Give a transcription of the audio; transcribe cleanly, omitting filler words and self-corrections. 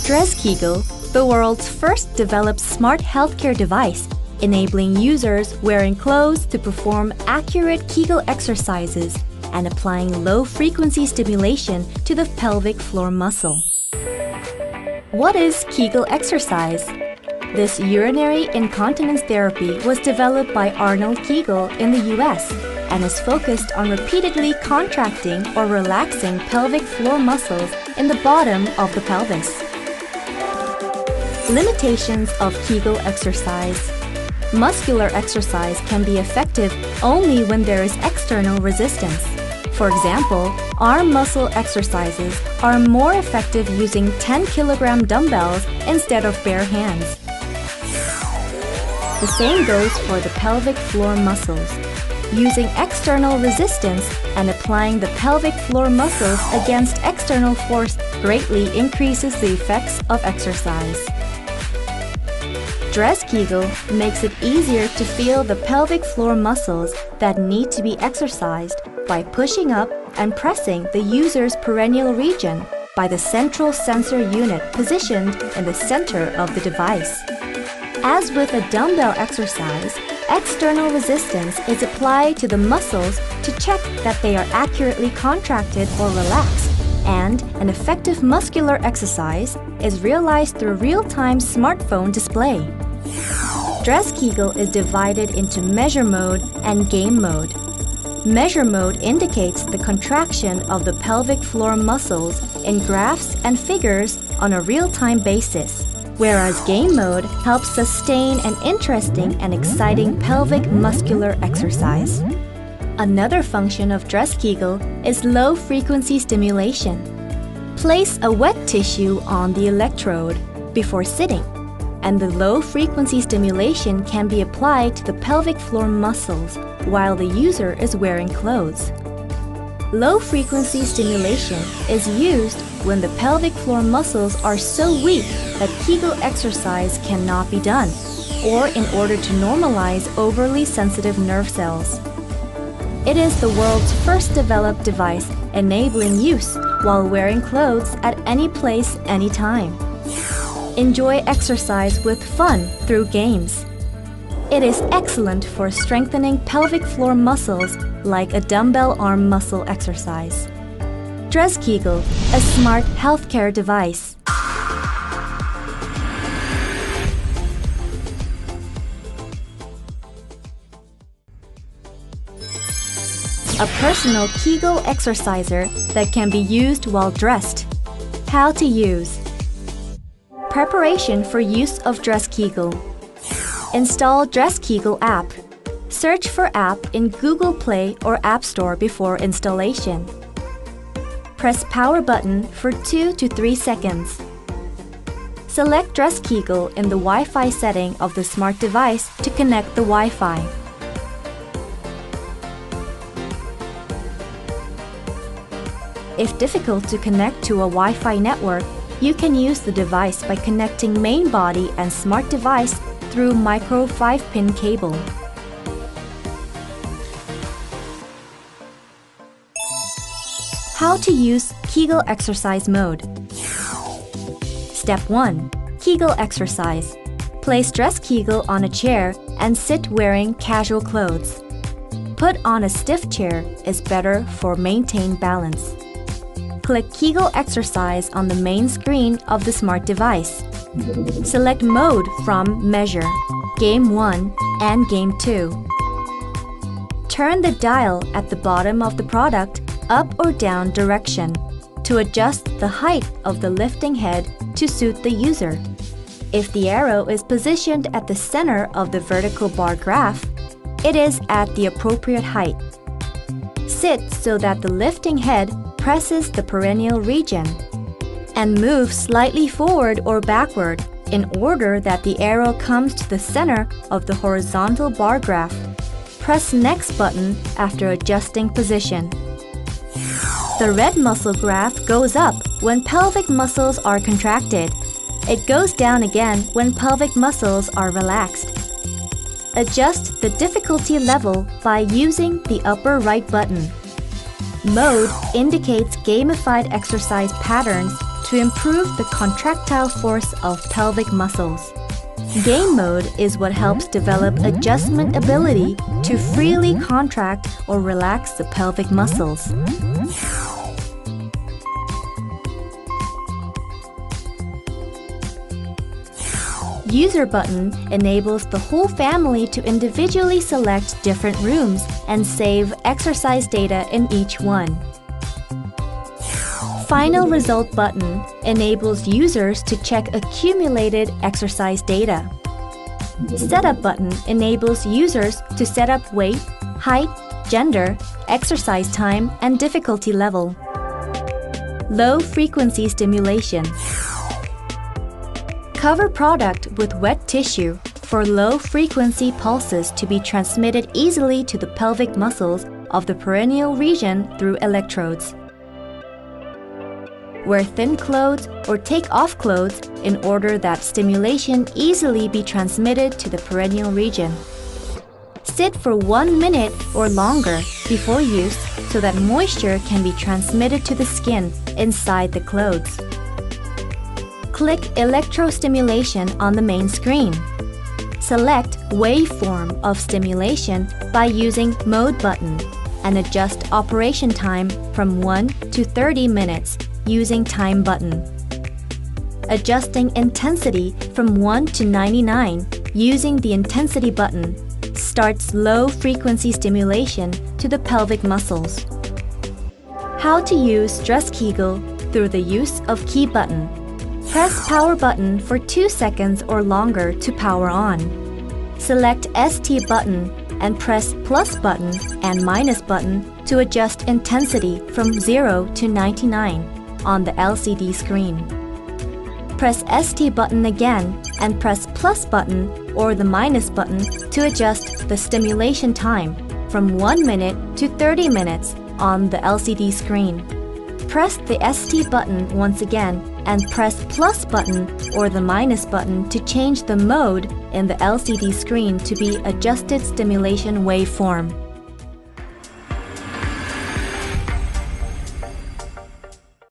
kegel, the world's first developed smart healthcare device, enabling users wearing clothes to perform accurate Kegel exercises and applying low-frequency stimulation to the pelvic floor muscle. What is Kegel exercise? This urinary incontinence therapy was developed by Arnold Kegel in the US and is focused on repeatedly contracting or relaxing pelvic floor muscles in the bottom of the pelvis. Limitations of Kegel exercise. Muscular exercise can be effective only when there is external resistance. For example, arm muscle exercises are more effective using 10-kilogram dumbbells instead of bare hands. The same goes for the pelvic floor muscles. Using external resistance and applying the pelvic floor muscles against external force greatly increases the effects of exercise. Kegel makes it easier to feel the pelvic floor muscles that need to be exercised by pushing up and pressing the user's perineal region by the central sensor unit positioned in the center of the device. As with a dumbbell exercise, external resistance is applied to the muscles to check that they are accurately contracted or relaxed, and an effective muscular exercise is realized through real-time smartphone display. Kegel is divided into measure mode and game mode. Measure mode indicates the contraction of the pelvic floor muscles in graphs and figures on a real-time basis, whereas game mode helps sustain an interesting and exciting pelvic muscular exercise. Another function of Kegel is low-frequency stimulation. Place a wet tissue on the electrode before sitting, and the low-frequency stimulation can be applied to the pelvic floor muscles while the user is wearing clothes. Low-frequency stimulation is used when the pelvic floor muscles are so weak that Kegel exercise cannot be done, or in order to normalize overly sensitive nerve cells. It is the world's first developed device enabling use while wearing clothes at any place, anytime. Enjoy exercise with fun through games. It is excellent for strengthening pelvic floor muscles like a dumbbell arm muscle exercise. Kegel, a smart healthcare device. A personal Kegel exerciser that can be used while dressed. How to use. Preparation for use of Kegel. Install Kegel app. Search for app in Google Play or App Store before installation. Press power button for 2 to 3 seconds. Select Kegel in the Wi-Fi setting of the smart device to connect the Wi-Fi. If difficult to connect to a Wi-Fi network, you can use the device by connecting main body and smart device through micro 5-pin cable. How to use Kegel exercise mode. Step 1. Kegel exercise. Place Kegel on a chair and sit wearing casual clothes. Put on a stiff chair is better for maintain balance. Click Kegel exercise on the main screen of the smart device. Select mode from Measure, Game 1 and Game 2. Turn the dial at the bottom of the product up or down direction to adjust the height of the lifting head to suit the user. If the arrow is positioned at the center of the vertical bar graph, it is at the appropriate height. Sit so that the lifting head presses the perineal region, and move slightly forward or backward in order that the arrow comes to the center of the horizontal bar graph. Press Next button after adjusting position. The red muscle graph goes up when pelvic muscles are contracted. It goes down again when pelvic muscles are relaxed. Adjust the difficulty level by using the upper right button. Mode indicates gamified exercise patterns to improve the contractile force of pelvic muscles. Game mode is what helps develop adjustment ability to freely contract or relax the pelvic muscles. User button enables the whole family to individually select different rooms and save exercise data in each one. Final result button enables users to check accumulated exercise data. Setup button enables users to set up weight, height, gender, exercise time, and difficulty level. Low frequency stimulation. Cover product with wet tissue for low frequency pulses to be transmitted easily to the pelvic muscles of the perineal region through electrodes. Wear thin clothes or take off clothes in order that stimulation easily be transmitted to the perineal region. Sit for 1 minute or longer before use so that moisture can be transmitted to the skin inside the clothes. Click electrostimulation on the main screen. Select waveform of stimulation by using Mode button and adjust operation time from 1 to 30 minutes using Time button. Adjusting intensity from 1 to 99 using the Intensity button starts low-frequency stimulation to the pelvic muscles. How to use stress kegel through the use of key button. Press power button for 2 seconds or longer to power on. Select ST button and press plus button and minus button to adjust intensity from 0 to 99 on the LCD screen. Press ST button again and press plus button or the minus button to adjust the stimulation time from 1 minute to 30 minutes on the LCD screen. Press the ST button once again and press plus button or the minus button to change the mode in the LCD screen to be adjusted stimulation waveform.